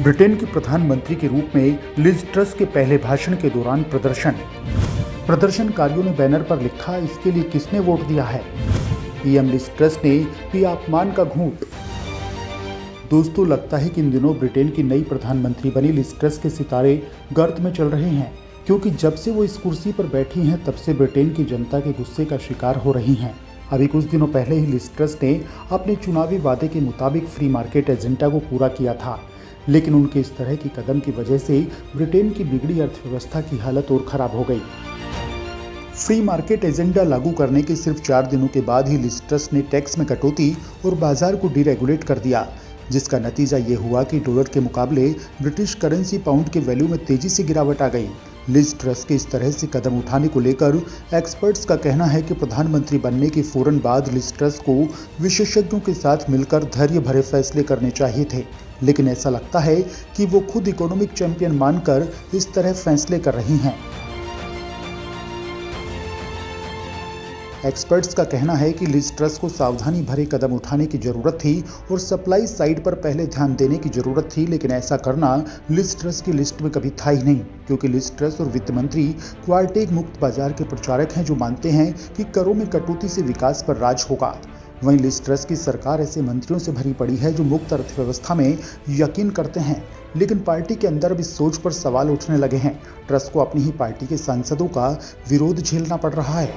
Britain के प्रधानमंत्री के रूप में लिज ट्रस के पहले भाषण के दौरान प्रदर्शनकारियों ने बैनर पर लिखा, इसके लिए किसने वोट दिया है। पीएम लिज ट्रस ने पिया अपमान का घूंट। दोस्तों, लगता है कि इन दिनों ब्रिटेन की नई प्रधानमंत्री बनी लिज ट्रस के सितारे गर्त में चल रहे हैं, क्योंकि जब से वो इस कुर्सी पर बैठी हैं तब से ब्रिटेन की जनता के गुस्से का शिकार हो रही हैं। अभी कुछ दिनों पहले ही लिज ट्रस ने अपने चुनावी वादे के मुताबिक फ्री मार्केट एजेंडा को पूरा किया था, लेकिन उनके इस तरह की कदम की वजह से ब्रिटेन की बिगड़ी अर्थव्यवस्था की हालत और खराब हो गई। फ्री मार्केट एजेंडा लागू करने के सिर्फ 4 दिनों के बाद ही लिज ट्रस ने टैक्स में कटौती और बाजार को डीरेगुलेट कर दिया, जिसका नतीजा ये हुआ कि डॉलर के मुकाबले ब्रिटिश करेंसी पाउंड के वैल्यू में तेजी से गिरावट आ गई। लिज ट्रस के इस तरह से कदम उठाने को लेकर एक्सपर्ट्स का कहना है कि प्रधानमंत्री बनने के फौरन बाद लिज ट्रस को विशेषज्ञों के साथ मिलकर धैर्य भरे फैसले करने चाहिए थे, लेकिन ऐसा लगता है कि वो खुद इकोनॉमिक चैंपियन मानकर इस तरह फैसले कर रही हैं। एक्सपर्ट्स का कहना है कि लिज ट्रस को सावधानी भरे कदम उठाने की जरूरत थी और सप्लाई साइड पर पहले ध्यान देने की जरूरत थी, लेकिन ऐसा करना लिज ट्रस की लिस्ट में कभी था ही नहीं, क्योंकि लिज ट्रस और वित्त मंत्री क्वार्टेग मुक्त बाजार के प्रचारक हैं, जो मानते हैं कि करों में कटौती से विकास पर राज होगा। वहीं लिज ट्रस की सरकार ऐसे मंत्रियों से भरी पड़ी है जो मुक्त अर्थव्यवस्था में यकीन करते हैं, लेकिन पार्टी के अंदर अब इस सोच पर सवाल उठने लगे हैं। ट्रस को अपनी ही पार्टी के सांसदों का विरोध झेलना पड़ रहा है।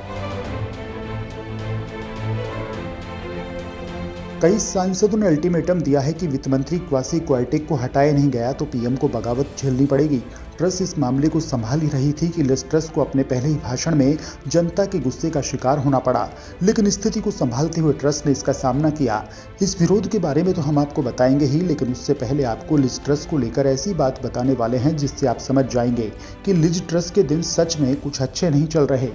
कई सांसदों ने अल्टीमेटम दिया है कि वित्त मंत्री क्वासी क्वार्टेग को हटाया नहीं गया तो पीएम को बगावत झेलनी पड़ेगी। ट्रस इस मामले को संभाल ही रही थी कि लिज ट्रस को अपने पहले ही भाषण में जनता के गुस्से का शिकार होना पड़ा, लेकिन स्थिति को संभालते हुए ट्रस ने इसका सामना किया। इस विरोध के बारे में तो हम आपको बताएंगे ही, लेकिन उससे पहले आपको लिज ट्रस को लेकर ऐसी बात बताने वाले हैं जिससे आप समझ जाएंगे कि लिज ट्रस के दिन सच में कुछ अच्छे नहीं चल रहे।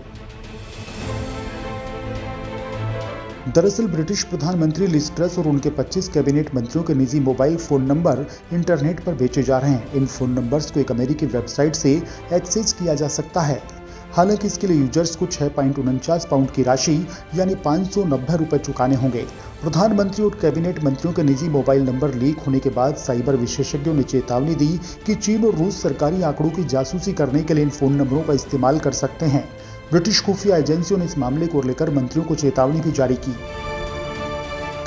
दरअसल ब्रिटिश प्रधानमंत्री लिज ट्रस और उनके 25 कैबिनेट मंत्रियों के निजी मोबाइल फोन नंबर इंटरनेट पर बेचे जा रहे हैं। इन फोन नंबर्स को एक अमेरिकी वेबसाइट से एक्सेस किया जा सकता है। हालांकि इसके लिए यूजर्स को 6.49 पाउंड की राशि यानी 590 रुपए चुकाने होंगे। प्रधानमंत्री और कैबिनेट मंत्रियों के निजी मोबाइल नंबर लीक होने के बाद साइबर विशेषज्ञों ने चेतावनी दी कि चीन और रूस सरकारी आंकड़ों की जासूसी करने के लिए इन फोन नंबरों का इस्तेमाल कर सकते हैं। ब्रिटिश खुफिया एजेंसियों ने इस मामले को लेकर मंत्रियों को चेतावनी भी जारी की।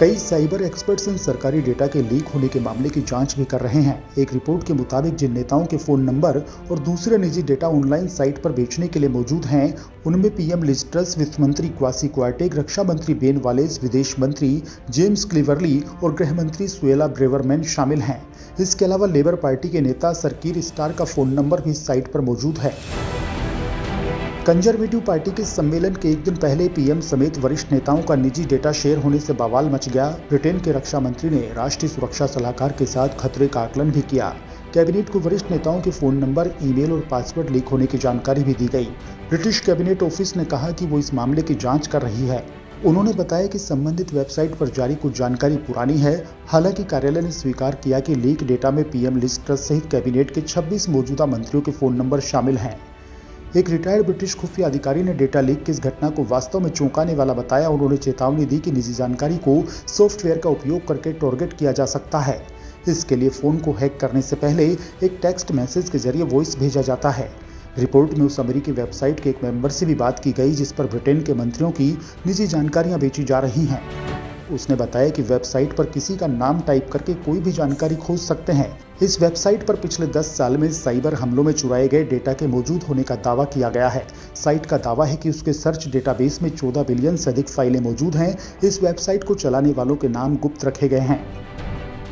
कई साइबर एक्सपर्ट्स इन सरकारी डेटा के लीक होने के मामले की जांच भी कर रहे हैं। एक रिपोर्ट के मुताबिक जिन नेताओं के फोन नंबर और दूसरे निजी डेटा ऑनलाइन साइट पर बेचने के लिए मौजूद हैं, उनमें पीएम लिज ट्रस, वित्त मंत्री क्वासी क्वार्टेग, रक्षा मंत्री बेन वालेस, विदेश मंत्री जेम्स क्लीवरली और गृह मंत्री सुएला ब्रेवरमैन शामिल हैं। इसके अलावा लेबर पार्टी के नेता सर कीर स्टार का फोन नंबर भी इस साइट पर मौजूद है। कंजर्वेटिव पार्टी के सम्मेलन के एक दिन पहले पीएम समेत वरिष्ठ नेताओं का निजी डेटा शेयर होने से बवाल मच गया। ब्रिटेन के रक्षा मंत्री ने राष्ट्रीय सुरक्षा सलाहकार के साथ खतरे का आकलन भी किया। कैबिनेट को वरिष्ठ नेताओं के फोन नंबर, ईमेल और पासवर्ड लीक होने की जानकारी भी दी गई। ब्रिटिश कैबिनेट ऑफिस ने कहा कि वो इस मामले की जांच कर रही है। उन्होंने बताया कि संबंधित वेबसाइट पर जारी कुछ जानकारी पुरानी है। हालांकि कार्यालय ने स्वीकार किया कि लीक डेटा में पीएम लिज ट्रस सहित कैबिनेट के 26 मौजूदा मंत्रियों के फोन नंबर शामिल हैं। एक रिटायर्ड ब्रिटिश खुफिया अधिकारी ने डेटा लीक की इस घटना को वास्तव में चौंकाने वाला बताया। उन्होंने चेतावनी दी कि निजी जानकारी को सॉफ्टवेयर का उपयोग करके टारगेट किया जा सकता है। इसके लिए फोन को हैक करने से पहले एक टेक्स्ट मैसेज के जरिए वॉइस भेजा जाता है। रिपोर्ट में उस अमेरिकी वेबसाइट के एक मेंबर से भी बात की गई जिस पर ब्रिटेन के मंत्रियों की निजी जानकारियां बेची जा रही हैं। उसने बताया कि वेबसाइट पर किसी का नाम टाइप करके कोई भी जानकारी खोज सकते हैं। इस वेबसाइट पर पिछले 10 साल में साइबर हमलों में चुराए गए डेटा के मौजूद होने का दावा किया गया है। साइट का दावा है कि उसके सर्च डेटाबेस में 14 बिलियन से अधिक फाइलें मौजूद हैं। इस वेबसाइट को चलाने वालों के नाम गुप्त रखे गए हैं।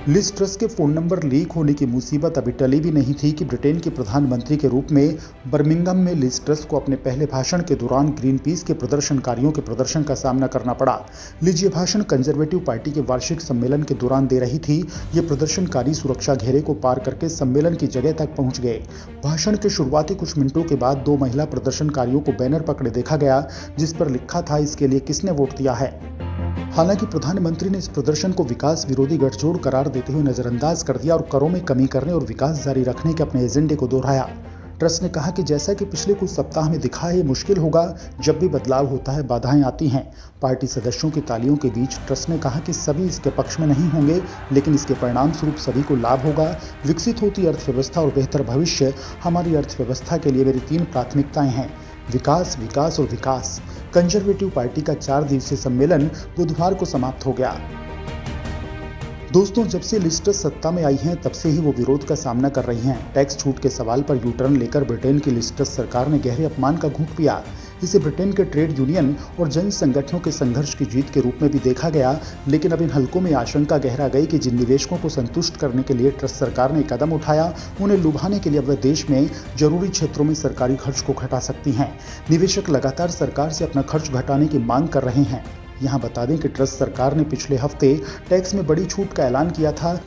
लिज ट्रस के फोन नंबर लीक होने की मुसीबत अभी टली भी नहीं थी कि ब्रिटेन के प्रधानमंत्री के रूप में बर्मिंघम में लिज ट्रस को अपने पहले भाषण के दौरान ग्रीन पीस के प्रदर्शनकारियों के प्रदर्शन का सामना करना पड़ा। लिज ये भाषण कंजर्वेटिव पार्टी के वार्षिक सम्मेलन के दौरान दे रही थी। ये प्रदर्शनकारी सुरक्षा घेरे को पार करके सम्मेलन की जगह तक पहुंच गए। भाषण के शुरुआती कुछ मिनटों के बाद 2 महिला प्रदर्शनकारियों को बैनर पकड़े देखा गया जिस पर लिखा था, इसके लिए किसने वोट दिया है। हालांकि प्रधानमंत्री ने इस प्रदर्शन को विकास विरोधी गठजोड़ करार देते हुए नजरअंदाज कर दिया और करों में कमी करने और विकास जारी रखने के अपने एजेंडे को दोहराया। ट्रस्ट ने कहा कि जैसा कि पिछले कुछ सप्ताह में दिखा है, ये मुश्किल होगा। जब भी बदलाव होता है, बाधाएं आती हैं। पार्टी सदस्यों की तालियों के बीच ट्रस्ट ने कहा कि सभी इसके पक्ष में नहीं होंगे, लेकिन इसके परिणाम स्वरूप सभी को लाभ होगा। विकसित होती अर्थव्यवस्था और बेहतर भविष्य हमारी अर्थव्यवस्था के लिए मेरी 3 प्राथमिकताएं हैं: विकास, विकास और विकास। कंजर्वेटिव पार्टी का 4 दिवसीय सम्मेलन बुधवार को समाप्त हो गया। दोस्तों, जब से लिज ट्रस सत्ता में आई हैं, तब से ही वो विरोध का सामना कर रही हैं। टैक्स छूट के सवाल पर यू टर्न लेकर ब्रिटेन की लिज ट्रस सरकार ने गहरे अपमान का घूंट पिया। इसे ब्रिटेन के ट्रेड यूनियन और जन संगठनों के संघर्ष की जीत के रूप में भी देखा गया, लेकिन अब इन हलकों में आशंका गहरा गई कि जिन निवेशकों को संतुष्ट करने के लिए ट्रस सरकार ने कदम उठाया, उन्हें लुभाने के लिए अब वह देश में जरूरी क्षेत्रों में सरकारी खर्च को घटा सकती हैं। निवेशक लगातार सरकार से अपना खर्च घटाने की मांग कर रहे हैं। यहाँ बता दें कि ट्रस सरकार ने पिछले हफ्ते टैक्स में बड़ी छूट का ऐलान किया था।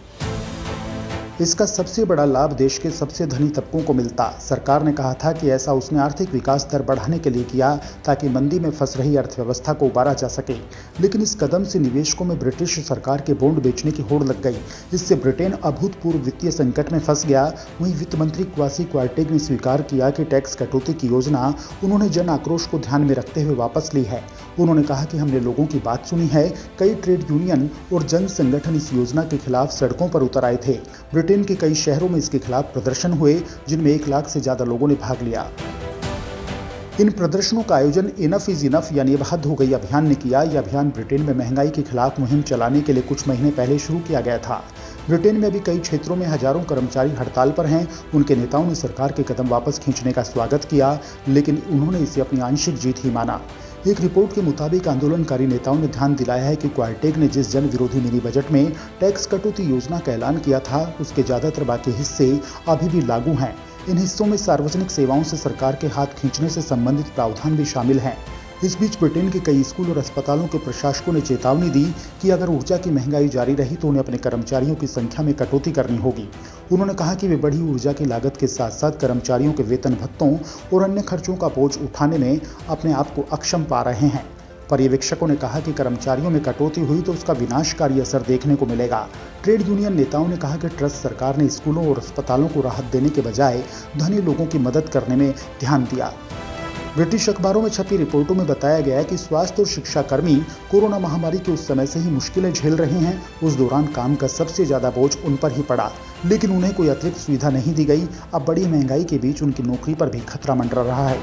इसका सबसे बड़ा लाभ देश के सबसे धनी तबकों को मिलता। सरकार ने कहा था कि ऐसा उसने आर्थिक विकास दर बढ़ाने के लिए किया, ताकि मंदी में फंस रही अर्थव्यवस्था को उबारा जा सके। लेकिन इस कदम से निवेशकों में ब्रिटिश सरकार के बॉन्ड बेचने की होड़ लग गई। इससे ब्रिटेन अभूतपूर्व वित्तीय संकट में फंस गया। वहीं वित्त मंत्री क्वासी क्वार्टेग ने स्वीकार किया कि टैक्स कटौती की योजना उन्होंने जन आक्रोश को ध्यान में रखते हुए वापस ली है। उन्होंने कहा कि हमने लोगों की बात सुनी है। कई ट्रेड यूनियन और जन संगठन इस योजना के खिलाफ सड़कों पर उतर आए थे। ब्रिटेन के कई शहरों में इसके खिलाफ प्रदर्शन हुए, जिनमें 1 लाख से ज्यादा लोगों ने भाग लिया। इन प्रदर्शनों का आयोजन इनफ इज इनफ यानी अब हद हो गई अभियान ने किया। यह अभियान ब्रिटेन में महंगाई के खिलाफ मुहिम चलाने के लिए कुछ महीने पहले शुरू किया गया था। ब्रिटेन में अभी कई क्षेत्रों में हजारों कर्मचारी हड़ताल पर हैं। उनके नेताओं ने सरकार के कदम वापस खींचने का स्वागत किया, लेकिन उन्होंने इसे अपनी आंशिक जीत ही माना। एक रिपोर्ट के मुताबिक आंदोलनकारी नेताओं ने ध्यान दिलाया है कि क्वार्टेग ने जिस जन विरोधी मिनी बजट में टैक्स कटौती योजना का ऐलान किया था, उसके ज्यादातर बाकी हिस्से अभी भी लागू हैं। इन हिस्सों में सार्वजनिक सेवाओं से सरकार के हाथ खींचने से संबंधित प्रावधान भी शामिल हैं। इस बीच ब्रिटेन के कई स्कूल और अस्पतालों के प्रशासकों ने चेतावनी दी कि अगर ऊर्जा की महंगाई जारी रही तो उन्हें अपने कर्मचारियों की संख्या में कटौती करनी होगी। उन्होंने कहा कि वे बढ़ी ऊर्जा की लागत के साथ साथ कर्मचारियों के वेतन भत्तों और अन्य खर्चों का बोझ उठाने में अपने आप को अक्षम पा रहे हैं। पर्यवेक्षकों ने कहा कि कर्मचारियों में कटौती हुई तो उसका विनाशकारी असर देखने को मिलेगा। ट्रेड यूनियन नेताओं ने कहा कि ट्रस्ट सरकार ने स्कूलों और अस्पतालों को राहत देने के बजाय धनी लोगों की मदद करने में ध्यान दिया। ब्रिटिश अखबारों में छपी रिपोर्टों में बताया गया है कि स्वास्थ्य और शिक्षा कर्मी कोरोना महामारी के उस समय से ही मुश्किलें झेल रहे हैं। उस दौरान काम का सबसे ज्यादा बोझ उन पर ही पड़ा, लेकिन उन्हें कोई अतिरिक्त सुविधा नहीं दी गई। अब बड़ी महंगाई के बीच उनकी नौकरी पर भी खतरा मंडरा रहा है।